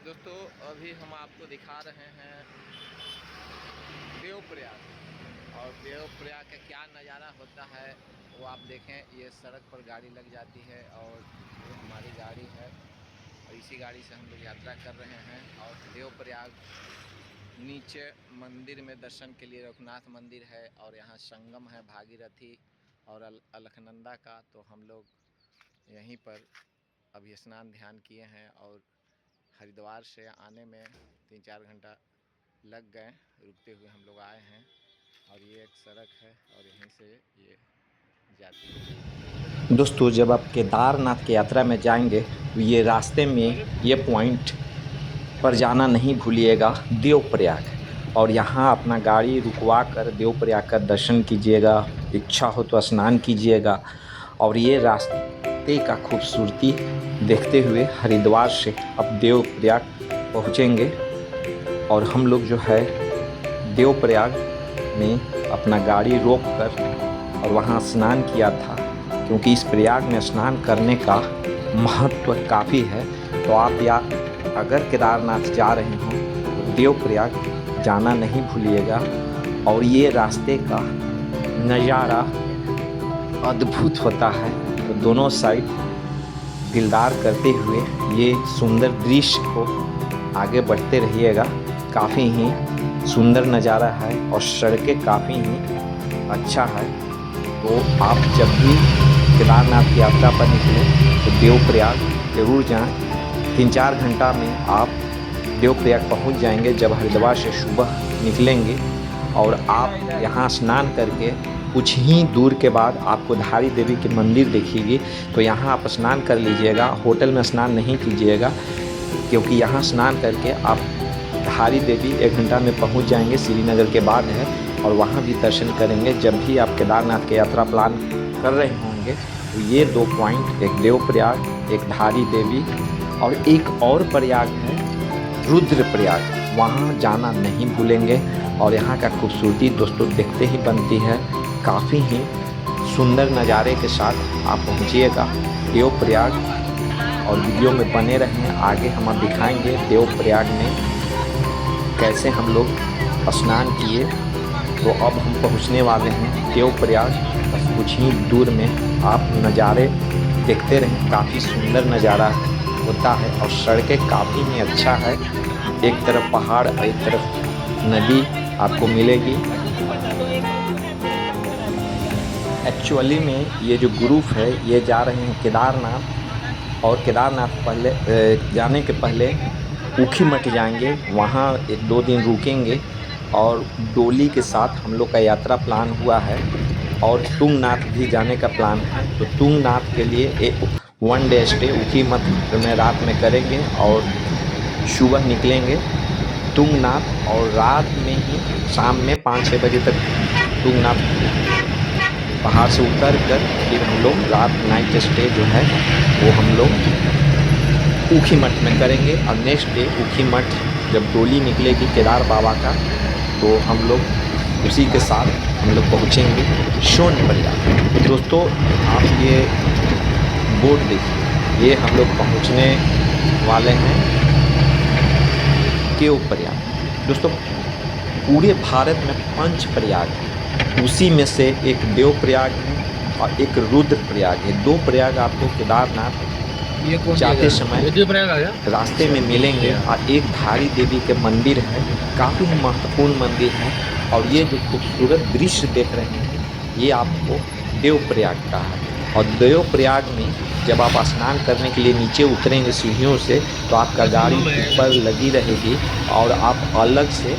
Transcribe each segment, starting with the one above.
दोस्तों अभी हम आपको दिखा रहे हैं देवप्रयाग, और देवप्रयाग का क्या नज़ारा होता है वो आप देखें। ये सड़क पर गाड़ी लग जाती है और ये हमारी गाड़ी है और इसी गाड़ी से हम लोग यात्रा कर रहे हैं। और देवप्रयाग नीचे मंदिर में दर्शन के लिए रघुनाथ मंदिर है और यहाँ संगम है भागीरथी और अलकनंदा का। तो हम लोग यहीं पर अभी स्नान ध्यान किए हैं और हरिद्वार से आने में 3-4 घंटा लग गए, रुकते हुए हम लोग आए हैं। और ये एक सड़क है और यहीं से ये जाती है। दोस्तों जब आप केदारनाथ की यात्रा में जाएंगे तो ये रास्ते में ये पॉइंट पर जाना नहीं भूलिएगा, देवप्रयाग। और यहाँ अपना गाड़ी रुकवा कर देवप्रयाग का दर्शन कीजिएगा, इच्छा हो तो स्नान कीजिएगा। और ये रास्ते का खूबसूरती देखते हुए हरिद्वार से अब देवप्रयाग पहुँचेंगे। और हम लोग जो है देवप्रयाग में अपना गाड़ी रोक कर और वहाँ स्नान किया था, क्योंकि इस प्रयाग में स्नान करने का महत्व काफ़ी है। तो आप या अगर केदारनाथ जा रहे हों तो देवप्रयाग जाना नहीं भूलिएगा। और ये रास्ते का नज़ारा अद्भुत होता है, तो दोनों साइड दिलदार करते हुए ये सुंदर दृश्य को आगे बढ़ते रहिएगा। काफ़ी ही सुंदर नज़ारा है और सड़कें काफ़ी ही अच्छा है। तो आप जब भी केदारनाथ की यात्रा पर निकलें तो देवप्रयाग ज़रूर जाएं। 3-4 घंटा में आप देवप्रयाग पहुंच जाएंगे जब हरिद्वार से सुबह निकलेंगे। और आप यहां स्नान करके कुछ ही दूर के बाद आपको धारी देवी के मंदिर दिखेगी, तो यहां आप स्नान कर लीजिएगा। होटल में स्नान नहीं कीजिएगा, क्योंकि यहाँ स्नान करके आप धारी देवी 1 घंटा में पहुँच जाएंगे, श्रीनगर के बाद है। और वहाँ भी दर्शन करेंगे। जब भी आप केदारनाथ की यात्रा प्लान कर रहे होंगे तो ये 2 पॉइंट, एक देवप्रयाग, एक धारी देवी, और एक और प्रयाग है रुद्रप्रयाग, वहाँ जाना नहीं भूलेंगे। और यहाँ का खूबसूरती दोस्तों देखते ही बनती है। काफ़ी ही सुंदर नज़ारे के साथ आप पहुँचिएगा देवप्रयाग। और वीडियो में बने रहें, आगे हम आप दिखाएंगे देवप्रयाग में कैसे हम लोग स्नान किए। तो अब हम पहुंचने वाले हैं देवप्रयाग। बस कुछ ही दूर में आप नज़ारे देखते रहें, काफ़ी सुंदर नज़ारा होता है और सड़कें काफ़ी ही अच्छा है। एक तरफ पहाड़ और एक तरफ नदी आपको मिलेगी। एक्चुअली में ये जो ग्रुप है ये जा रहे हैं केदारनाथ, और केदारनाथ पहले जाने के पहले ऊखीमठ जाएंगे, वहाँ 1-2 दिन रुकेंगे। और डोली के साथ हम लोग का यात्रा प्लान हुआ है। और तुंगनाथ भी जाने का प्लान है, तो तुंगनाथ के लिए एक 1 डे स्टे ऊखीमठ में रात में करेंगे और सुबह निकलेंगे तुंगनाथ। और रात में ही शाम में 5-6 बजे तक तुंगनाथ पहाड़ से उतर कर फिर हम लोग रात नाइट स्टे जो है वो हम लोग ऊखीमठ में करेंगे। और नेक्स्ट डे ऊखीमठ जब डोली निकलेगी केदार बाबा का, तो हम लोग उसी के साथ हम लोग पहुँचेंगे सोनप्रयाग। दोस्तों आप ये बोर्ड देखिए, ये हम लोग पहुँचने वाले हैं देवप्रयाग। दोस्तों पूरे भारत में 5 प्रयाग हैं, उसी में से एक देवप्रयाग है और एक रुद्रप्रयाग है। 2 प्रयाग आपको केदारनाथ जाते समय रास्ते में मिलेंगे। और एक धारी देवी के मंदिर है, काफ़ी महत्वपूर्ण मंदिर है। और ये जो खूबसूरत दृश्य देख रहे हैं ये आपको देवप्रयाग का है। और देवप्रयाग में जब आप स्नान करने के लिए नीचे उतरेंगे सीढ़ियों से, तो आपका गाड़ी ऊपर लगी रहेगी और आप अलग से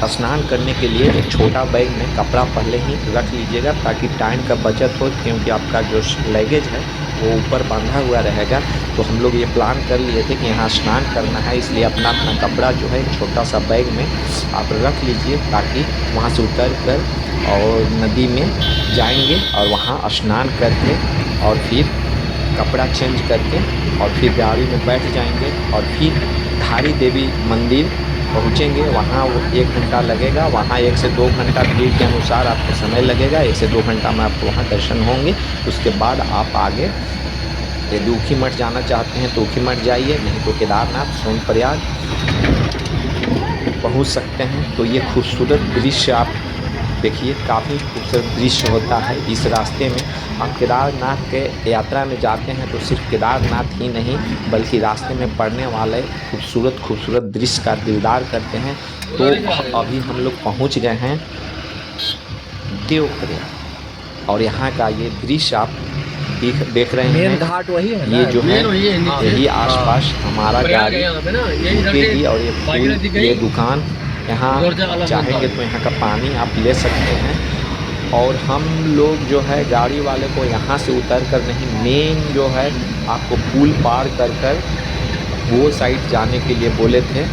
स्नान करने के लिए एक छोटा बैग में कपड़ा पहले ही रख लीजिएगा, ताकि टाइम का बचत हो, क्योंकि आपका जो लगेज है वो ऊपर बांधा हुआ रहेगा। तो हम लोग ये प्लान कर लिए थे कि यहाँ स्नान करना है, इसलिए अपना कपड़ा जो है एक छोटा सा बैग में आप रख लीजिए, ताकि वहाँ से उतर कर और नदी में जाएंगे और वहाँ स्नान करके और फिर कपड़ा चेंज करके और फिर गाड़ी में बैठ जाएंगे और फिर धारी देवी मंदिर पहुँचेंगे। वहाँ वो 1 घंटा लगेगा, वहाँ 1 से 2 घंटा भीड़ के अनुसार आपको समय लगेगा। 1 से 2 घंटा में आपको वहाँ दर्शन होंगे। उसके बाद आप आगे यदि ऊखीमठ जाना चाहते हैं तो ऊखीमठ जाइए, नहीं तो केदारनाथ सोनप्रयाग पहुंच सकते हैं। तो ये खूबसूरत दृश्य आप देखिए, काफ़ी खूबसूरत दृश्य होता है इस रास्ते में। आप केदारनाथ के यात्रा में जाते हैं तो सिर्फ केदारनाथ ही नहीं बल्कि रास्ते में पड़ने वाले खूबसूरत खूबसूरत दृश्य का दीदार करते हैं। तो अभी हम लोग पहुंच गए हैं देवप्रयाग और यहाँ का ये दृश्य आप देख रहे हैं। घाट वही है, ये जो है यही आसपास हमारा गाड़ी रुकेगी और ये फूल, ये दुकान, यहाँ चाहेंगे तो यहाँ का पानी आप ले सकते हैं। और हम लोग जो है गाड़ी वाले को यहाँ से उतर कर नहीं, मेन जो है आपको पुल पार कर वो साइड जाने के लिए बोले थे।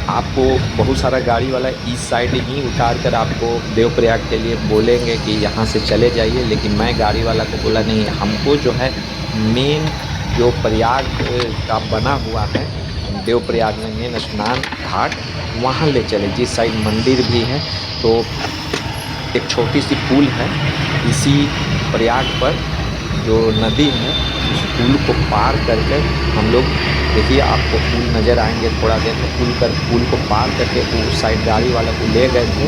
आपको बहुत सारा गाड़ी वाला इस साइड ही उतार कर आपको देवप्रयाग के लिए बोलेंगे कि यहाँ से चले जाइए, लेकिन मैं गाड़ी वाला को बोला नहीं, हमको जो है मेन जो प्रयाग का बना हुआ है देवप्रयाग में मेन स्नान घाट, वहाँ ले चले, जिस साइड मंदिर भी है। तो एक छोटी सी पुल है इसी प्रयाग पर, जो नदी है उस पुल को पार करके हम लोग, देखिए आपको पुल नज़र आएंगे थोड़ा देर में, पुल को पार करके उस साइड गाड़ी वाला को ले गए थे।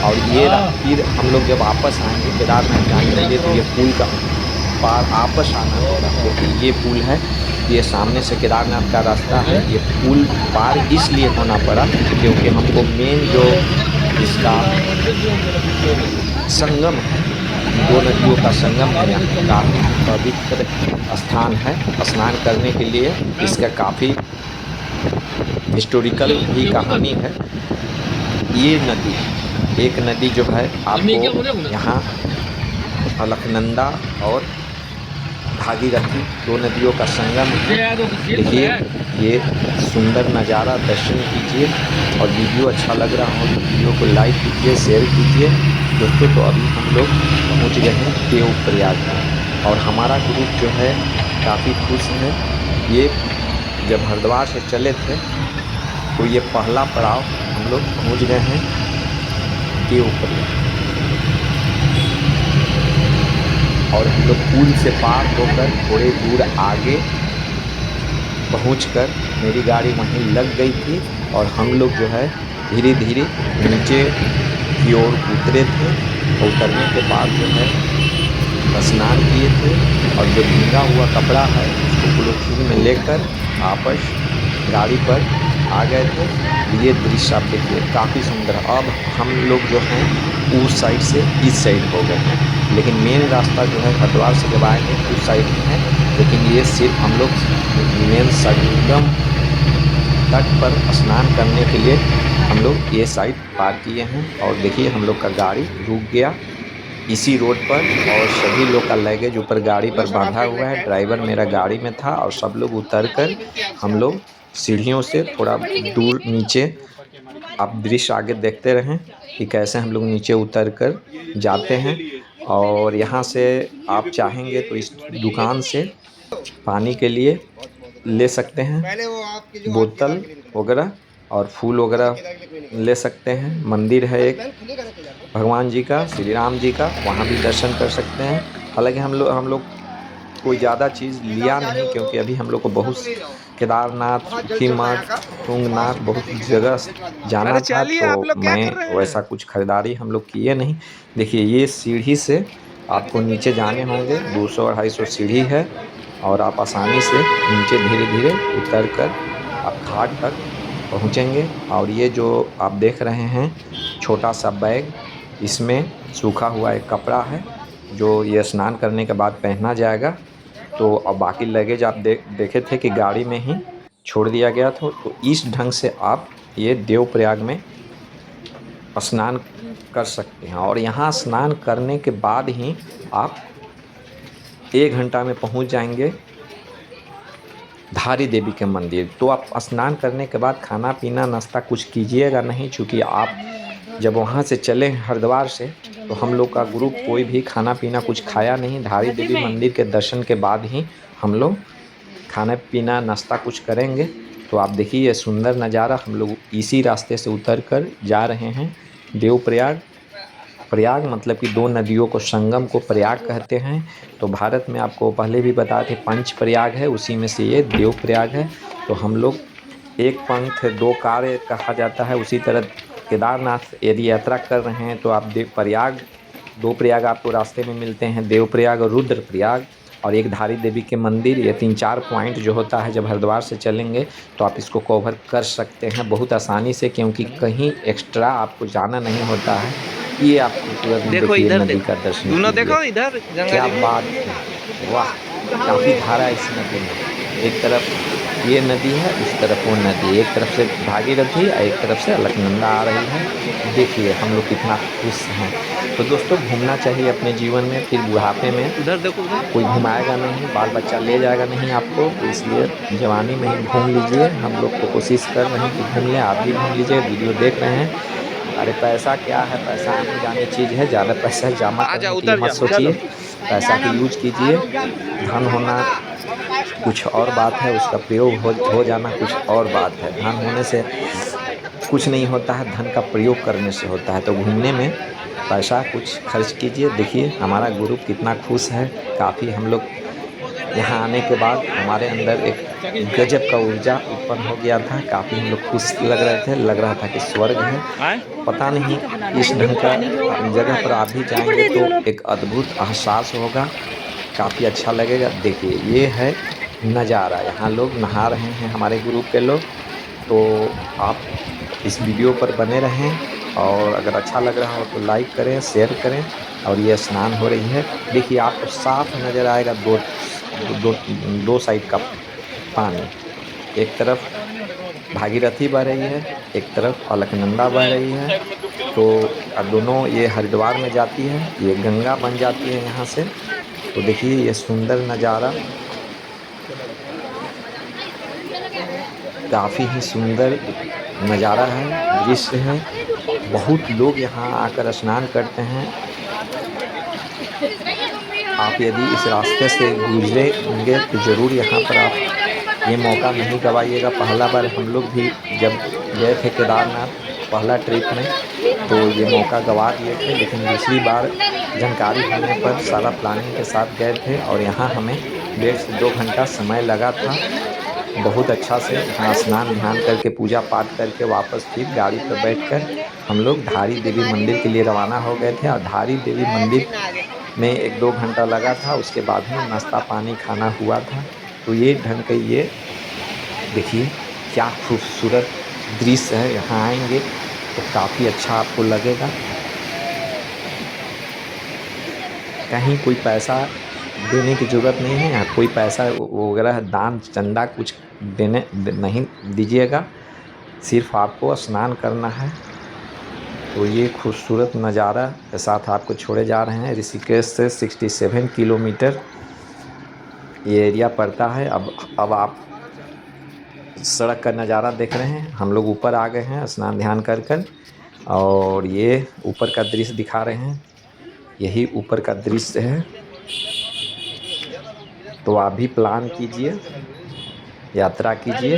और ये फिर हम लोग जब वापस आएंगे केदारनाथ जाने के लिए तो ये पुल का पार वापस आना होगा, क्योंकि ये पुल है, ये सामने से केदारनाथ का रास्ता है। ये पुल पार इसलिए होना पड़ा क्योंकि हमको मेन जो इसका संगम है, दो नदियों का संगम है, यहाँ काफ़ी पवित्र स्थान है स्नान करने के लिए। इसका काफ़ी हिस्टोरिकल भी कहानी है। ये नदी, एक नदी जो है आपको यहाँ अलकनंदा और भागीरथी, दो नदियों का संगम है। देखिए ये सुंदर नज़ारा, दर्शन कीजिए और वीडियो अच्छा लग रहा हो तो वीडियो को लाइक कीजिए, शेयर कीजिए दोस्तों। तो अभी हम लोग पहुंच गए हैं देवप्रयाग में और हमारा ग्रुप जो है काफ़ी खुश है। ये जब हरिद्वार से चले थे तो ये पहला पड़ाव हम लोग पहुँच गए हैं देवप्रयाग, और हम लोग पुल से पार होकर थोड़े दूर आगे पहुंचकर मेरी गाड़ी वहीं लग गई थी और हम लोग जो है धीरे धीरे नीचे की ओर उतरे थे। उतरने के बाद जो है स्नान किए थे और जो भीगा हुआ कपड़ा है उसको पॉलीथीन में लेकर वापस गाड़ी पर आ गए थे। ये दृश्य आप देखिए काफ़ी सुंदर। अब हम लोग जो हैं उस साइड से इस साइड हो गए हैं, लेकिन मेन रास्ता जो है हरिद्वार से जब आएंगे उस साइड में है, लेकिन ये सिर्फ हम लोग मेन संगम तट पर स्नान करने के लिए हम लोग ये साइड पार किए हैं। और देखिए हम लोग का गाड़ी रुक गया इसी रोड पर और सभी लोग का लगेज ऊपर गाड़ी पर बांधा हुआ है। ड्राइवर मेरा गाड़ी में था और सब लोग उतरकर हम लोग सीढ़ियों से थोड़ा दूर नीचे, आप दृश्य आगे देखते रहें कि कैसे हम लोग नीचे उतरकर जाते हैं। और यहाँ से आप चाहेंगे तो इस दुकान से पानी के लिए ले सकते हैं, बोतल वगैरह और फूल वगैरह ले सकते हैं। मंदिर है एक भगवान जी का, श्री राम जी का, वहाँ भी दर्शन कर सकते हैं। हालांकि हम लोग कोई ज़्यादा चीज़ लिया नहीं क्योंकि अभी हम लोग को बहुत केदारनाथ, ऊखीमठ, तुंगनाथ बहुत जगह जाना था, तो मैं वैसा कुछ खरीदारी हम लोग किए नहीं। देखिए ये सीढ़ी से आपको नीचे जाने होंगे, 200-250 सीढ़ी है और आप आसानी से नीचे धीरे धीरे उतर कर आप घाट तक पहुँचेंगे। और ये जो आप देख रहे हैं छोटा सा बैग, इसमें सूखा हुआ एक कपड़ा है जो ये स्नान करने के बाद पहना जाएगा। तो अब बाकी लगेज आप देखे थे कि गाड़ी में ही छोड़ दिया गया था। तो इस ढंग से आप ये देवप्रयाग में स्नान कर सकते हैं और यहाँ स्नान करने के बाद ही आप 1 घंटा में पहुँच जाएंगे धारी देवी के मंदिर। तो आप स्नान करने के बाद खाना पीना नाश्ता कुछ कीजिएगा नहीं, चूँकि आप जब वहाँ से चले हरिद्वार से तो हम लोग का ग्रुप कोई भी खाना पीना कुछ खाया नहीं। धारी देवी मंदिर के दर्शन के बाद ही हम लोग खाना पीना नाश्ता कुछ करेंगे। तो आप देखिए ये सुंदर नज़ारा, हम लोग इसी रास्ते से उतर कर जा रहे हैं देवप्रयाग। प्रयाग मतलब कि दो नदियों को संगम को प्रयाग कहते हैं। तो भारत में आपको पहले भी बताए थे पंच प्रयाग है, उसी में से ये देव प्रयाग है। तो हम लोग एक पंथ दो कार्य कहा जाता है, उसी तरह केदारनाथ यदि यात्रा कर रहे हैं तो आप प्रयाग, दो प्रयाग आपको रास्ते में मिलते हैं, देव प्रयाग और रुद्र प्रयाग, और एक धारी देवी के मंदिर। ये 3-4 पॉइंट जो होता है, जब हरिद्वार से चलेंगे तो आप इसको कवर कर सकते हैं बहुत आसानी से, क्योंकि कहीं एक्स्ट्रा आपको जाना नहीं होता है। ये आप खूबसूरत देखो देखिए, इधर नदी देखो, का दर्शन दोनों कीजिए, देखो इधर गंगा क्या जी में। बात है, वाह। काफ़ी धारा है इस नदी में, एक तरफ ये नदी है, उस तरफ वो नदी, एक तरफ से भागीरथी और एक तरफ से अलकनंदा आ रही है। देखिए हम लोग कितना खुश हैं। तो दोस्तों घूमना चाहिए अपने जीवन में, फिर बुढ़ापे में उधर देखो उधर। कोई घुमाएगा नहीं, बाल बच्चा ले जाएगा नहीं आपको, तो इसलिए जवानी में ही घूम लीजिए। हम लोग तो कोशिश कर रहे हैं कि घूम लें, आप भी घूम लीजिए, वीडियो देख रहे हैं। अरे पैसा क्या है, पैसा आने जाने चीज़ है, ज़्यादा पैसा जमा आ करने जाओ के लिए उतर मत जाओ चलो। सोचिए, पैसा की यूज कीजिए। धन होना कुछ और बात है, उसका प्रयोग हो जाना कुछ और बात है। धन होने से कुछ नहीं होता है, धन का प्रयोग करने से होता है। तो घूमने में पैसा कुछ खर्च कीजिए। देखिए हमारा ग्रुप कितना खुश है, काफ़ी हम लोग यहाँ आने के बाद हमारे अंदर एक गजब का ऊर्जा उत्पन्न हो गया था, काफ़ी हम लोग खुश लग रहे थे, लग रहा था कि स्वर्ग है। पता नहीं इस ढंग का जगह पर आप भी जाएंगे तो एक अद्भुत एहसास होगा, काफ़ी अच्छा लगेगा। देखिए ये है नज़ारा, यहाँ लोग नहा रहे हैं हमारे ग्रुप के लोग। तो आप इस वीडियो पर बने रहें, और अगर अच्छा लग रहा हो तो लाइक करें, शेयर करें। और ये स्नान हो रही है, देखिए आपको साफ नज़र आएगा दो दो दो साइड का पानी, एक तरफ भागीरथी बह रही है, एक तरफ अलकनंदा बह रही है। तो दोनों ये हरिद्वार में जाती है, ये गंगा बन जाती है यहाँ से। तो देखिए ये सुंदर नज़ारा, काफ़ी ही सुंदर नज़ारा है, दृश्य है। बहुत लोग यहाँ आकर स्नान करते हैं। आप यदि इस रास्ते से गुजरेंगे तो ज़रूर यहाँ पर आप ये मौका नहीं गवाइएगा। पहला बार हम लोग भी जब गए थे केदारनाथ पहला ट्रिप में, तो ये मौका गवा दिए थे, लेकिन दूसरी बार जानकारी होने पर सारा प्लानिंग के साथ गए थे, और यहाँ हमें 1.5 से 2 घंटा समय लगा था। बहुत अच्छा से यहाँ स्नान ध्यान करके पूजा पाठ करके वापस फिर गाड़ी पर बैठकर हम लोग धारी देवी मंदिर के लिए रवाना हो गए थे। और धारी देवी मंदिर में 1-2 घंटा लगा था, उसके बाद में नाश्ता पानी खाना हुआ था। तो ये ढंग के ये देखिए क्या खूबसूरत दृश्य है, यहाँ आएंगे तो काफ़ी अच्छा आपको लगेगा। कहीं कोई पैसा देने की ज़रूरत नहीं है, यहाँ कोई पैसा वगैरह दान चंदा कुछ नहीं दीजिएगा, सिर्फ आपको स्नान करना है। तो ये खूबसूरत नज़ारा के साथ आपको छोड़े जा रहे हैं। ऋषिकेश से 67 किलोमीटर ये एरिया पड़ता है। अब आप सड़क का नज़ारा देख रहे हैं, हम लोग ऊपर आ गए हैं स्नान ध्यान कर कर, और ये ऊपर का दृश्य दिखा रहे हैं, यही ऊपर का दृश्य है। तो आप भी प्लान कीजिए, यात्रा कीजिए,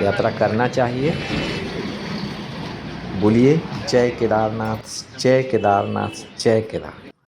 यात्रा करना चाहिए। बोलिए जय केदारनाथ, जय केदारनाथ, जय केदार।